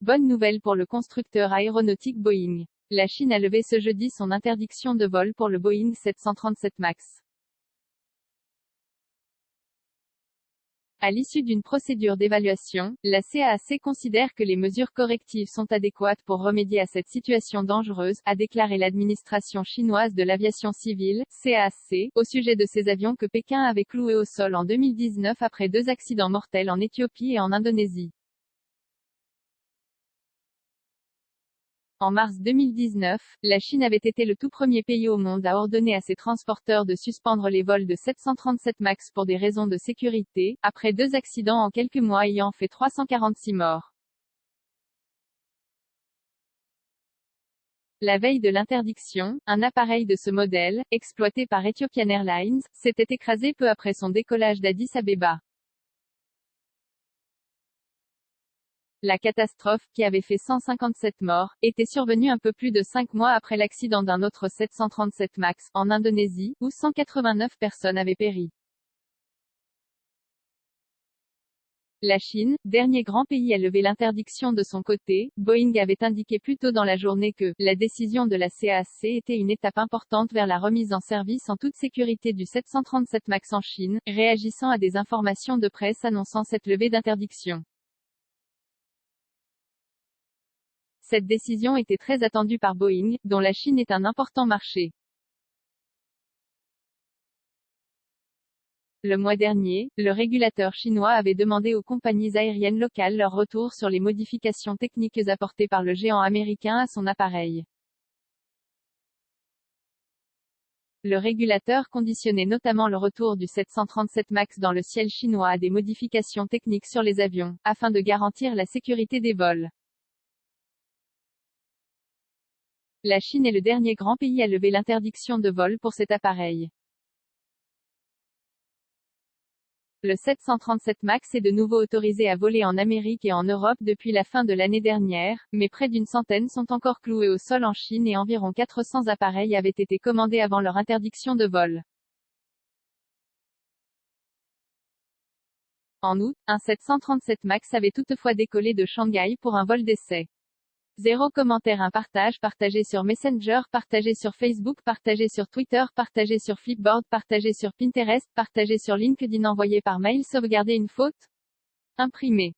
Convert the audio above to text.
Bonne nouvelle pour le constructeur aéronautique Boeing. La Chine a levé ce jeudi son interdiction de vol pour le Boeing 737 MAX. À l'issue d'une procédure d'évaluation, la CAAC considère que les mesures correctives sont adéquates pour remédier à cette situation dangereuse, a déclaré l'administration chinoise de l'aviation civile, CAAC, au sujet de ces avions que Pékin avait cloués au sol en 2019 après 2 accidents mortels en Éthiopie et en Indonésie. En mars 2019, la Chine avait été le tout premier pays au monde à ordonner à ses transporteurs de suspendre les vols de 737 MAX pour des raisons de sécurité, après 2 accidents en quelques mois ayant fait 346 morts. La veille de l'interdiction, un appareil de ce modèle, exploité par Ethiopian Airlines, s'était écrasé peu après son décollage d'Addis Abeba. La catastrophe, qui avait fait 157 morts, était survenue un peu plus de 5 mois après l'accident d'un autre 737 MAX, en Indonésie, où 189 personnes avaient péri. La Chine, dernier grand pays à lever l'interdiction de son côté, Boeing avait indiqué plus tôt dans la journée que la décision de la CAAC était une étape importante vers la remise en service en toute sécurité du 737 MAX en Chine, réagissant à des informations de presse annonçant cette levée d'interdiction. Cette décision était très attendue par Boeing, dont la Chine est un important marché. Le mois dernier, le régulateur chinois avait demandé aux compagnies aériennes locales leur retour sur les modifications techniques apportées par le géant américain à son appareil. Le régulateur conditionnait notamment le retour du 737 MAX dans le ciel chinois à des modifications techniques sur les avions, afin de garantir la sécurité des vols. La Chine est le dernier grand pays à lever l'interdiction de vol pour cet appareil. Le 737 MAX est de nouveau autorisé à voler en Amérique et en Europe depuis la fin de l'année dernière, mais près d'une centaine sont encore cloués au sol en Chine et environ 400 appareils avaient été commandés avant leur interdiction de vol. En août, un 737 MAX avait toutefois décollé de Shanghai pour un vol d'essai. 0 commentaire. Un partage partagé sur Messenger, partagé sur Facebook, partagé sur Twitter, partagé sur Flipboard, partagé sur Pinterest, partagé sur LinkedIn, envoyé par mail, sauvegarder une faute, imprimé.